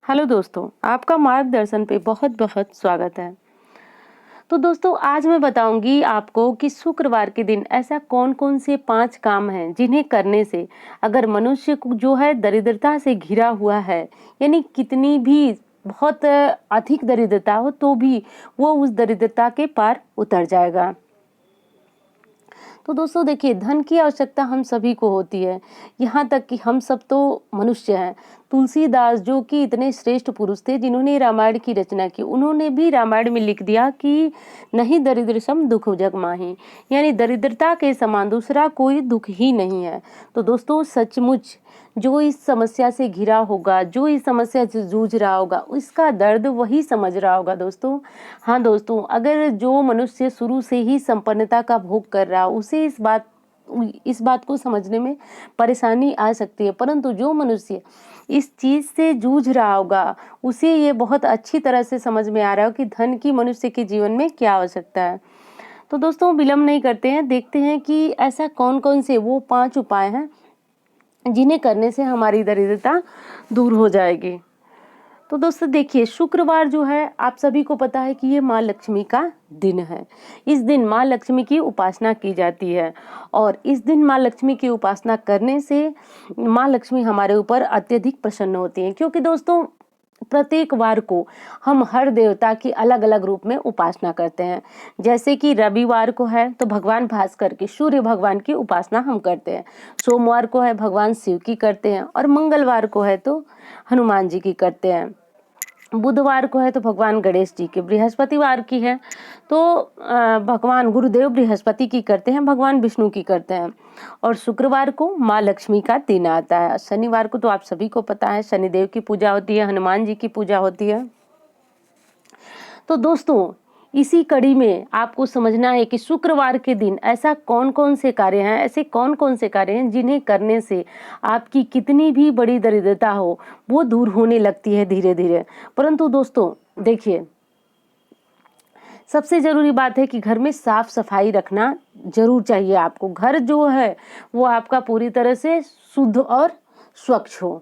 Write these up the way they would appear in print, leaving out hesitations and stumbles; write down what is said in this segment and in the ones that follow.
Hello दोस्तों, आपका मार्गदर्शन पे बहुत-बहुत स्वागत है। तो दोस्तों आज मैं बताऊँगी आपको कि शुक्रवार के दिन ऐसा कौन-कौन से 5 काम हैं जिन्हें करने से अगर मनुष्य को जो है दरिद्रता से घिरा हुआ है, यानी कितनी भी बहुत अधिक दरिद्रता हो तो भी वो उस दरिद्रता के पार उतर जाएगा। तो दोस्तों देखिए, धन की आवश्यकता हम सभी को होती है, यहाँ तक कि हम सब तो मनुष्य हैं। तुलसीदास जो कि इतने श्रेष्ठ पुरुष थे जिन्होंने रामायण की रचना की, उन्होंने भी रामायण में लिख दिया कि नहीं दरिद्र सम दुख जग माही, यानी दरिद्रता के समान दूसरा कोई दुख ही नहीं है। तो दोस्तों सचमुच जो इस समस्या से घिरा होगा, जो इस समस्या से जूझ रहा होगा, उसका दर्द वही समझ रहा होगा दोस्तों। हाँ दोस्तों, अगर जो मनुष्य शुरू से ही संपन्नता का भोग कर रहा, उसे इस बात को समझने में परेशानी आ सकती है, परंतु जो मनुष्य इस चीज़ से जूझ रहा होगा, उसे ये बहुत अच्छी तरह से समझ में आ रहा हो कि धन की मनुष्य के जीवन में क्या आवश्यकता है। तो दोस्तों विलंब नहीं करते हैं, देखते हैं कि ऐसा कौन-कौन से वो 5 उपाय हैं जिन्हें करने से हमारी दरिद्रता दूर हो जाएगी। तो दोस्तों देखिए, शुक्रवार जो है आप सभी को पता है कि ये माँ लक्ष्मी का दिन है। इस दिन माँ लक्ष्मी की उपासना की जाती है और इस दिन माँ लक्ष्मी की उपासना करने से माँ लक्ष्मी हमारे ऊपर अत्यधिक प्रसन्न होती हैं, क्योंकि दोस्तों प्रत्येक वार को हम हर देवता की अलग-अलग रूप में उपासना करते हैं। जैसे कि रविवार को है तो भगवान भास्कर की, सूर्य भगवान की उपासना हम करते हैं। सोमवार को है भगवान शिव की करते हैं और मंगलवार को है तो हनुमान जी की करते हैं। बुधवार को है तो भगवान गणेश जी की, बृहस्पतिवार की है तो भगवान गुरुदेव बृहस्पति की करते हैं, भगवान विष्णु की करते हैं और शुक्रवार को माँ लक्ष्मी का दिन आता है। शनिवार को तो आप सभी को पता है शनिदेव की पूजा होती है, हनुमान जी की पूजा होती है। तो दोस्तों इसी कड़ी में आपको समझना है कि शुक्रवार के दिन ऐसा कौन-कौन से कार्य हैं, ऐसे कौन-कौन से कार्य हैं जिन्हें करने से आपकी कितनी भी बड़ी दरिद्रता हो, वो दूर होने लगती है धीरे-धीरे। परंतु दोस्तों देखिए, सबसे ज़रूरी बात है कि घर में साफ-सफाई रखना ज़रूर चाहिए आपको। घर जो है वो आपका पूरी तरह से शुद्ध और स्वच्छ हो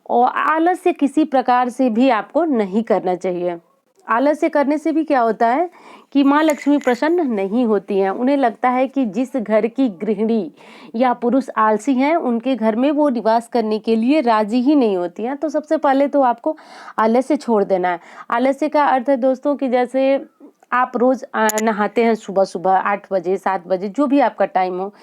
और आलस्य किसी प्रकार से भी आपको नहीं करना चाहिए। आलस्य करने से भी क्या होता है कि माँ लक्ष्मी प्रसन्न नहीं होती हैं। उन्हें लगता है कि जिस घर की गृहिणी या पुरुष आलसी हैं, उनके घर में वो निवास करने के लिए राज़ी ही नहीं होती हैं। तो सबसे पहले तो आपको आलस्य छोड़ देना है। आलस्य का अर्थ है दोस्तों कि जैसे आप रोज़ नहाते हैं सुबह-सुबह 8 बजे, 7 बजे, जो भी आपका टाइम हो,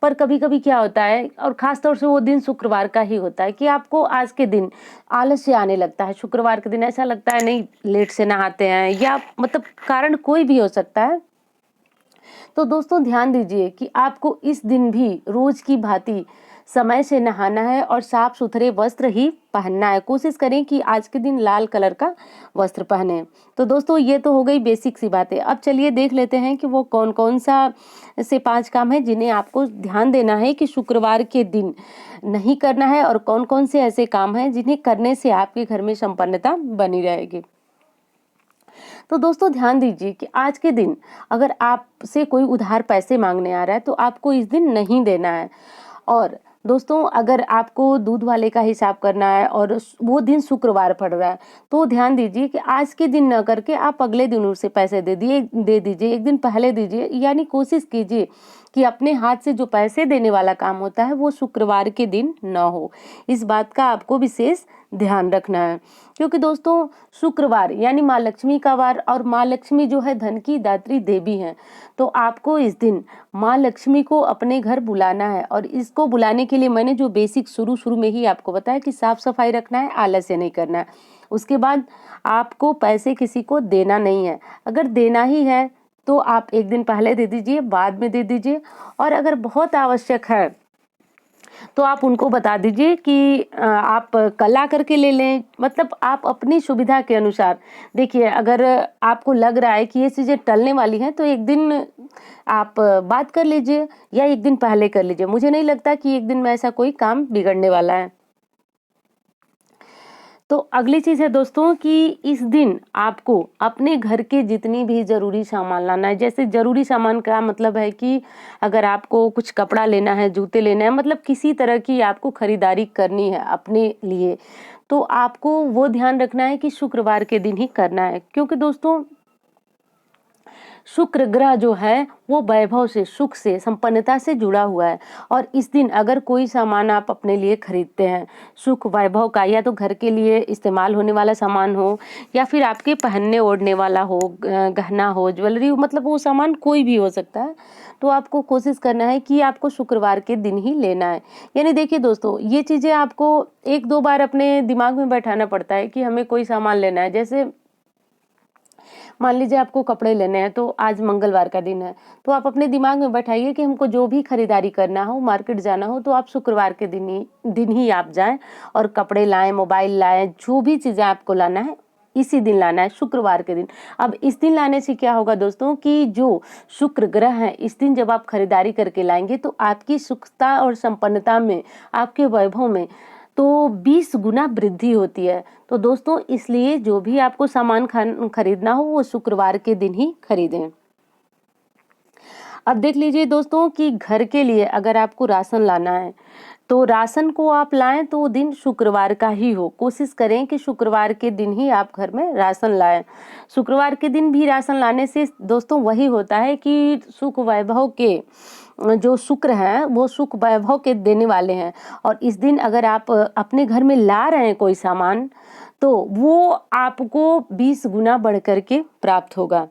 पर कभी-कभी क्या होता है और ख़ास तौर से वो दिन शुक्रवार का ही होता है कि आपको आज के दिन आलस्य आने लगता है। शुक्रवार के दिन ऐसा लगता है नहीं लेट से नहाते हैं या मतलब कारण कोई भी हो सकता है। तो दोस्तों ध्यान दीजिए कि आपको इस दिन भी रोज़ की भांति समय से नहाना है और साफ-सुथरे वस्त्र ही पहनना है। कोशिश करें कि आज के दिन लाल कलर का वस्त्र पहनें। तो दोस्तों ये तो हो गई बेसिक सी बातें। अब चलिए देख लेते हैं कि वो कौन-कौन सा ऐसे 5 काम हैं जिन्हें आपको ध्यान देना है कि शुक्रवार के दिन नहीं करना है और कौन-कौन से ऐसे काम हैं जिन्हें करने से आपके घर में संपन्नता बनी रहेगी। तो दोस्तों ध्यान दीजिए कि आज के दिन अगर आपसे कोई उधार पैसे माँगने आ रहा है तो आपको इस दिन नहीं देना है। और दोस्तों अगर आपको दूध वाले का हिसाब करना है और वो दिन शुक्रवार पड़ रहा है, तो ध्यान दीजिए कि आज के दिन न करके आप अगले दिन उसे पैसे दे दीजिए, एक दिन पहले दीजिए, यानी कोशिश कीजिए कि अपने हाथ से जो पैसे देने वाला काम होता है वो शुक्रवार के दिन न हो। इस बात का आपको विशेष ध्यान रखना है, क्योंकि दोस्तों शुक्रवार यानी माँ लक्ष्मी का वार और माँ लक्ष्मी जो है धन की दात्री देवी हैं। तो आपको इस दिन माँ लक्ष्मी को अपने घर बुलाना है और इसको बुलाने के लिए मैंने जो बेसिक शुरू में ही आपको बताया कि साफ-सफाई रखना है, आलस्य नहीं करना है। उसके बाद आपको पैसे किसी को देना नहीं है। अगर देना ही है तो आप एक दिन पहले दे दीजिए, बाद में दे दीजिए और अगर बहुत आवश्यक है तो आप उनको बता दीजिए कि आप कल आकर के ले लें। मतलब आप अपनी सुविधा के अनुसार देखिए, अगर आपको लग रहा है कि ये चीज़ें टलने वाली हैं तो एक दिन आप बात कर लीजिए या एक दिन पहले कर लीजिए। मुझे नहीं लगता कि एक दिन में ऐसा कोई काम बिगड़ने वाला है। तो अगली चीज़ है दोस्तों कि इस दिन आपको अपने घर के जितनी भी ज़रूरी सामान लाना है। जैसे ज़रूरी सामान का मतलब है कि अगर आपको कुछ कपड़ा लेना है, जूते लेना है, मतलब किसी तरह की आपको खरीदारी करनी है अपने लिए, तो आपको वो ध्यान रखना है कि शुक्रवार के दिन ही करना है, क्योंकि दोस्तों शुक्र ग्रह जो है वो वैभव से, सुख से, संपन्नता से जुड़ा हुआ है। और इस दिन अगर कोई सामान आप अपने लिए खरीदते हैं सुख वैभव का, या तो घर के लिए इस्तेमाल होने वाला सामान हो या फिर आपके पहनने ओढ़ने वाला हो, गहना हो, ज्वेलरी हो, मतलब वो सामान कोई भी हो सकता है, तो आपको कोशिश करना है कि आपको शुक्रवार के दिन ही लेना है। यानी देखिए दोस्तों, ये चीज़ें आपको 1-2 बार अपने दिमाग में बैठाना पड़ता है कि हमें कोई सामान लेना है। जैसे मान लीजिए आपको कपड़े लेने हैं, तो आज मंगलवार का दिन है, तो आप अपने दिमाग में बैठाइए कि हमको जो भी खरीदारी करना हो, मार्केट जाना हो, तो आप शुक्रवार के दिन ही आप जाएं और कपड़े लाएं, मोबाइल लाएं, जो भी चीज़ें आपको लाना है इसी दिन लाना है, शुक्रवार के दिन। अब इस दिन लाने से क्या होगा दोस्तों कि जो शुक्र ग्रह है, इस दिन जब आप खरीदारी करके लाएंगे तो आपकी सुखता और संपन्नता में, आपके वैभव में तो 20 गुना वृद्धि होती है। तो दोस्तों इसलिए जो भी आपको सामान खरीदना हो वो शुक्रवार के दिन ही खरीदें। अब देख लीजिए दोस्तों कि घर के लिए अगर आपको राशन लाना है तो राशन को आप लाएं तो वो दिन शुक्रवार का ही हो। कोशिश करें कि शुक्रवार के दिन ही आप घर में राशन लाएं। शुक्रवार के दिन भी राशन लाने से दोस्तों वही होता है कि सुख वैभव के जो शुक्र हैं वो सुख वैभव के देने वाले हैं, और इस दिन अगर आप अपने घर में ला रहे हैं कोई सामान तो वो आपको 20 गुना बढ़ कर के प्राप्त होगा।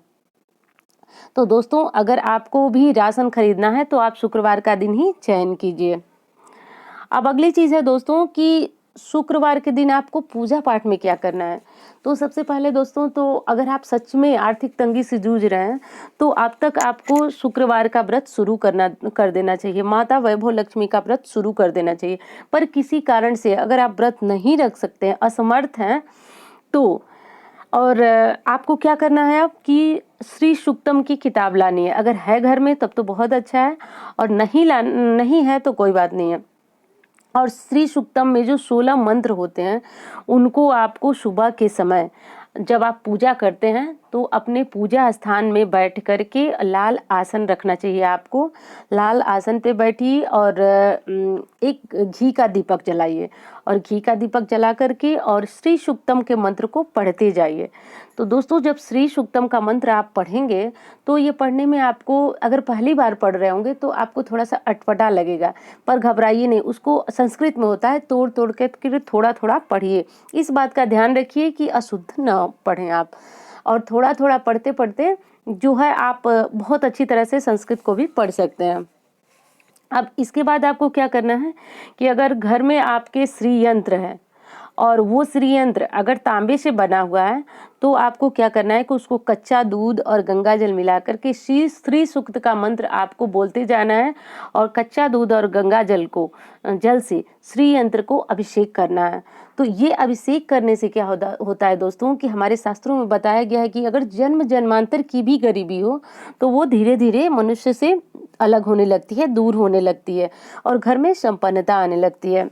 तो दोस्तों अगर आपको भी राशन खरीदना है तो आप शुक्रवार का दिन ही चयन कीजिए। अब अगली चीज़ है दोस्तों कि शुक्रवार के दिन आपको पूजा पाठ में क्या करना है। तो सबसे पहले दोस्तों, तो अगर आप सच में आर्थिक तंगी से जूझ रहे हैं तो अब तक आपको शुक्रवार का व्रत शुरू कर देना चाहिए, माता वैभव लक्ष्मी का व्रत शुरू कर देना चाहिए। पर किसी कारण से अगर आप व्रत नहीं रख सकते हैं, असमर्थ हैं, तो और आपको क्या करना है अब कि श्री सूक्तम की किताब लानी है। अगर है घर में तब तो बहुत अच्छा है, और नहीं है तो कोई बात नहीं है। और श्री सूक्तम में जो 16 मंत्र होते हैं उनको आपको सुबह के समय जब आप पूजा करते हैं तो अपने पूजा स्थान में बैठ कर के लाल आसन रखना चाहिए आपको। लाल आसन पे बैठिए और एक घी का दीपक जलाइए, और घी का दीपक जला करके और श्री सूक्तम के मंत्र को पढ़ते जाइए। तो दोस्तों जब श्री सूक्तम का मंत्र आप पढ़ेंगे तो ये पढ़ने में आपको, अगर पहली बार पढ़ रहे होंगे तो आपको थोड़ा सा अटपटा लगेगा, पर घबराइए नहीं। उसको संस्कृत में होता है, तोड़ तोड़ के थोड़ा थोड़ा पढ़िए। इस बात का ध्यान रखिए कि अशुद्ध न पढ़ें आप, और थोड़ा थोड़ा पढ़ते पढ़ते जो है आप बहुत अच्छी तरह से संस्कृत को भी पढ़ सकते हैं। अब इसके बाद आपको क्या करना है कि अगर घर में आपके श्री यंत्र है और वो श्री यंत्र अगर तांबे से बना हुआ है तो आपको क्या करना है कि उसको कच्चा दूध और गंगा जल मिलाकर के श्री सूक्त का मंत्र आपको बोलते जाना है, और कच्चा दूध और गंगा जल से श्री यंत्र को अभिषेक करना है। तो ये अभिषेक करने से क्या होता है दोस्तों कि हमारे शास्त्रों में बताया गया है कि अगर जन्म जन्मांतर की भी गरीबी हो तो वो धीरे धीरे मनुष्य से अलग होने लगती है, दूर होने लगती है, और घर में संपन्नता आने लगती है।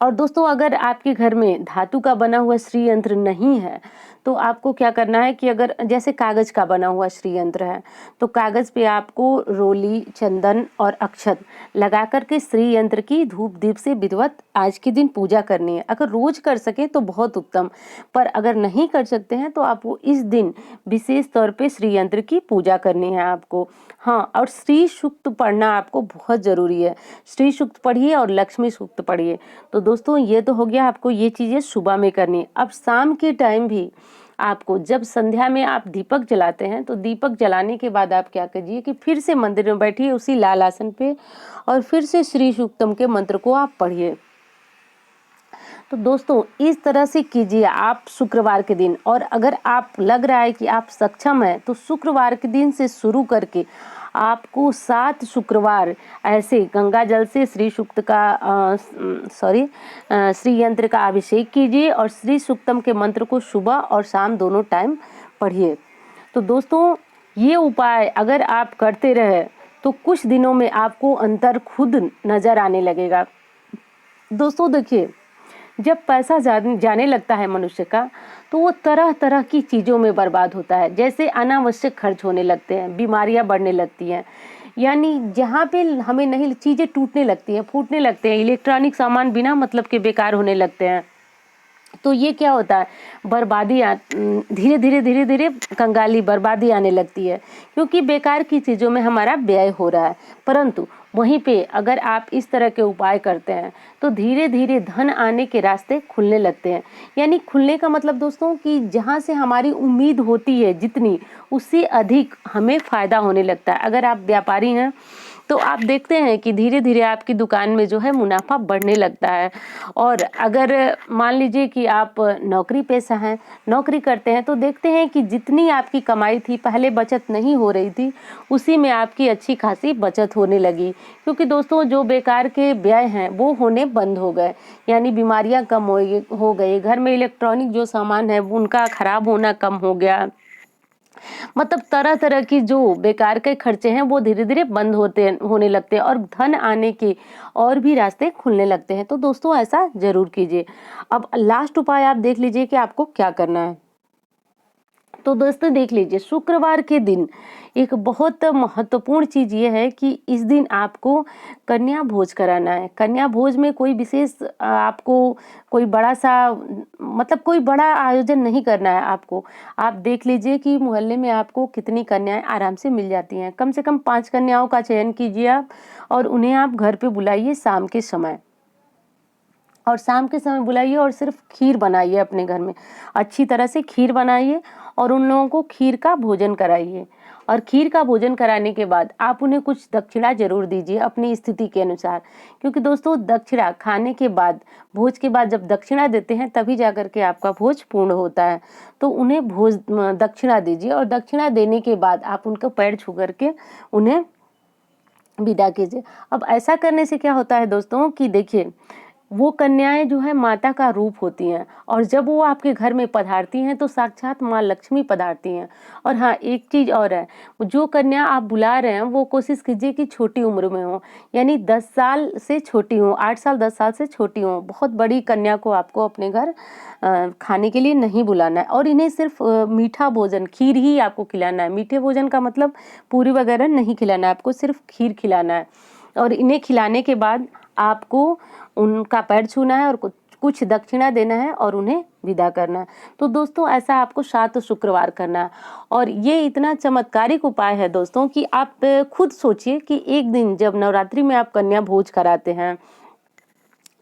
और दोस्तों अगर आपके घर में धातु का बना हुआ श्री यंत्र नहीं है तो आपको क्या करना है कि अगर जैसे कागज का बना हुआ श्री यंत्र है तो कागज पे आपको रोली, चंदन और अक्षत लगा करके श्री यंत्र की धूप दीप से विधिवत आज के दिन पूजा करनी है। अगर रोज कर सके तो बहुत उत्तम, पर अगर नहीं कर सकते हैं तो आपको इस दिन विशेष तौर पे श्री यंत्र की पूजा करनी है आपको। हाँ, और श्री सूक्त पढ़ना आपको बहुत जरूरी है। श्री सूक्त पढ़िए और लक्ष्मी सूक्त पढ़िए। तो दोस्तों ये तो हो गया, आपको ये चीजें सुबह में करनी। अब शाम के टाइम भी आपको, जब संध्या में आप दीपक जलाते हैं तो दीपक जलाने के बाद आप क्या कीजिए कि फिर से मंदिर में बैठिए उसी लाल आसन पे, और फिर से श्री सूक्तम के मंत्र को आप पढ़िए। तो दोस्तों इस तरह से कीजिए आप शुक्रवार के दिन। और अगर आप लग रहा है कि आप सक्षम हैं तो शुक्रवार के दिन से शुरू करके आपको 7 शुक्रवार ऐसे गंगा जल से श्री सूक्त का श्री यंत्र का अभिषेक कीजिए और श्री सूक्तम के मंत्र को सुबह और शाम दोनों टाइम पढ़िए। तो दोस्तों ये उपाय अगर आप करते रहे तो कुछ दिनों में आपको अंतर खुद नजर आने लगेगा। दोस्तों देखिए, जब पैसा जाने लगता है मनुष्य का तो वो तरह तरह की चीज़ों में बर्बाद होता है। जैसे अनावश्यक खर्च होने लगते हैं, बीमारियां बढ़ने लगती हैं, यानी जहाँ पे हमें नहीं, चीज़ें टूटने लगती हैं, फूटने लगते हैं, इलेक्ट्रॉनिक सामान बिना मतलब के बेकार होने लगते हैं। तो ये क्या होता है, बर्बादी धीरे धीरे धीरे धीरे कंगाली बर्बादी आने लगती है, क्योंकि बेकार की चीज़ों में हमारा व्यय हो रहा है। परंतु वहीं पे अगर आप इस तरह के उपाय करते हैं तो धीरे धीरे धन आने के रास्ते खुलने लगते हैं। यानी खुलने का मतलब दोस्तों कि जहाँ से हमारी उम्मीद होती है जितनी, उससे अधिक हमें फ़ायदा होने लगता है। अगर आप व्यापारी हैं तो आप देखते हैं कि धीरे धीरे आपकी दुकान में जो है मुनाफा बढ़ने लगता है। और अगर मान लीजिए कि आप नौकरी पेशा हैं, नौकरी करते हैं, तो देखते हैं कि जितनी आपकी कमाई थी, पहले बचत नहीं हो रही थी, उसी में आपकी अच्छी खासी बचत होने लगी। क्योंकि दोस्तों जो बेकार के व्यय हैं वो होने बंद हो गए, यानी बीमारियां कम हो गई, घर में इलेक्ट्रॉनिक जो सामान है उनका खराब होना कम हो गया। मतलब तरह तरह की जो बेकार के खर्चे हैं वो धीरे धीरे बंद होने लगते हैं और धन आने के और भी रास्ते खुलने लगते हैं। तो दोस्तों ऐसा जरूर कीजिए। अब लास्ट उपाय आप देख लीजिए कि आपको क्या करना है। तो दोस्तों देख लीजिए, शुक्रवार के दिन एक बहुत महत्वपूर्ण चीज़ ये है कि इस दिन आपको कन्या भोज कराना है। कन्या भोज में कोई विशेष आपको कोई बड़ा सा मतलब कोई बड़ा आयोजन नहीं करना है आपको। आप देख लीजिए कि मोहल्ले में आपको कितनी कन्याएं आराम से मिल जाती हैं। कम से कम 5 कन्याओं का चयन कीजिए आप और उन्हें आप घर पे बुलाइए शाम के समय। और शाम के समय बुलाइए और सिर्फ खीर बनाइए अपने घर में, अच्छी तरह से खीर बनाइए और उन लोगों को खीर का भोजन कराइए। और खीर का भोजन कराने के बाद आप उन्हें कुछ दक्षिणा जरूर दीजिए अपनी स्थिति के अनुसार, क्योंकि दोस्तों दक्षिणा खाने के बाद, भोज के बाद जब दक्षिणा देते हैं तभी जाकर के आपका भोज पूर्ण होता है। तो उन्हें भोज दक्षिणा दीजिए और दक्षिणा देने के बाद आप उनका पैर छू करके उन्हें विदा कीजिए। अब ऐसा करने से क्या होता है दोस्तों कि देखिए, वो कन्याएं जो है माता का रूप होती हैं और जब वो आपके घर में पधारती हैं तो साक्षात माँ लक्ष्मी पधारती हैं। और हाँ, एक चीज़ और है, जो कन्या आप बुला रहे हैं वो कोशिश कीजिए कि छोटी उम्र में हो, यानी 10 साल से छोटी हो, 8 साल 10 साल से छोटी हो। बहुत बड़ी कन्या को आपको अपने घर खाने के लिए नहीं बुलाना है। और इन्हें सिर्फ मीठा भोजन, खीर ही आपको खिलाना है। मीठे भोजन का मतलब पूरी वगैरह नहीं खिलाना है, आपको सिर्फ खीर खिलाना है। और इन्हें खिलाने के बाद आपको उनका पैर छूना है और कुछ दक्षिणा देना है और उन्हें विदा करना है। तो दोस्तों ऐसा आपको 7 शुक्रवार करना है। और ये इतना चमत्कारिक उपाय है दोस्तों कि आप खुद सोचिए कि एक दिन जब नवरात्रि में आप कन्या भोज कराते हैं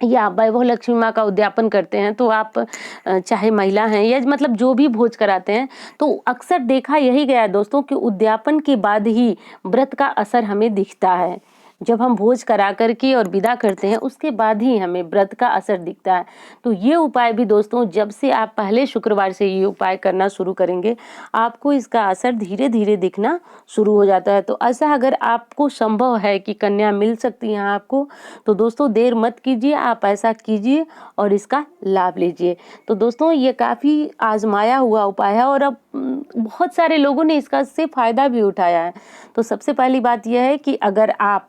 या वैभव लक्ष्मी माँ का उद्यापन करते हैं, तो आप चाहे महिला हैं या मतलब जो भी भोज कराते हैं, तो अक्सर देखा यही गया है दोस्तों कि उद्यापन के बाद ही व्रत का असर हमें दिखता है। जब हम भोज करा करके और विदा करते हैं उसके बाद ही हमें व्रत का असर दिखता है। तो ये उपाय भी दोस्तों, जब से आप पहले शुक्रवार से ये उपाय करना शुरू करेंगे, आपको इसका असर धीरे धीरे दिखना शुरू हो जाता है। तो ऐसा अगर आपको संभव है कि कन्या मिल सकती है आपको, तो दोस्तों देर मत कीजिए, आप ऐसा कीजिए और इसका लाभ लीजिए। तो दोस्तों ये काफ़ी आजमाया हुआ उपाय है और अब बहुत सारे लोगों ने इसका से फ़ायदा भी उठाया है। तो सबसे पहली बात यह है कि अगर आप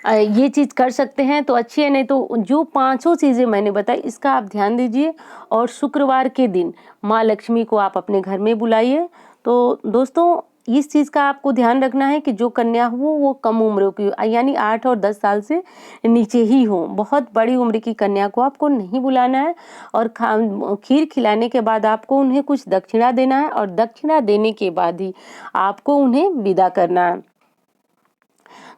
ये चीज़ कर सकते हैं तो अच्छी है, नहीं तो जो 5 चीज़ें मैंने बताई इसका आप ध्यान दीजिए और शुक्रवार के दिन माँ लक्ष्मी को आप अपने घर में बुलाइए। तो दोस्तों इस चीज़ का आपको ध्यान रखना है कि जो कन्या हो वो कम उम्र की हो, यानी 8 और 10 साल से नीचे ही हो। बहुत बड़ी उम्र की कन्या को आपको नहीं बुलाना है। और खीर खिलाने के बाद आपको उन्हें कुछ दक्षिणा देना है और दक्षिणा देने के बाद ही आपको उन्हें विदा करना है।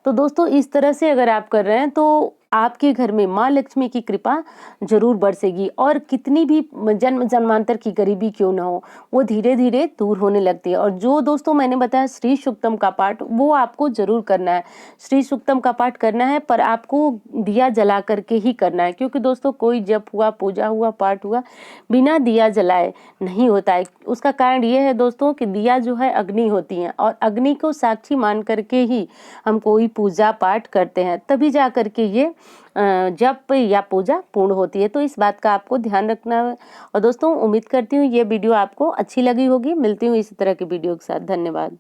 तो दोस्तों इस तरह से अगर आप कर रहे हैं तो आपके घर में माँ लक्ष्मी की कृपा जरूर बरसेगी और कितनी भी जन्म जन्मांतर की गरीबी क्यों ना हो, वो धीरे धीरे दूर होने लगती है। और जो दोस्तों मैंने बताया श्री सूक्तम का पाठ, वो आपको जरूर करना है। श्री सूक्तम का पाठ करना है पर आपको दिया जला करके ही करना है, क्योंकि दोस्तों कोई जप हुआ, पूजा हुआ, पाठ हुआ बिना दिया जलाए नहीं होता है। उसका कारण ये है दोस्तों कि दिया जो है अग्नि होती है और अग्नि को साक्षी मान करके ही हम कोई पूजा पाठ करते हैं, तभी जा करके ये जप या पूजा पूर्ण होती है। तो इस बात का आपको ध्यान रखना है। और दोस्तों उम्मीद करती हूँ ये वीडियो आपको अच्छी लगी होगी। मिलती हूँ इसी तरह की वीडियो के साथ। धन्यवाद।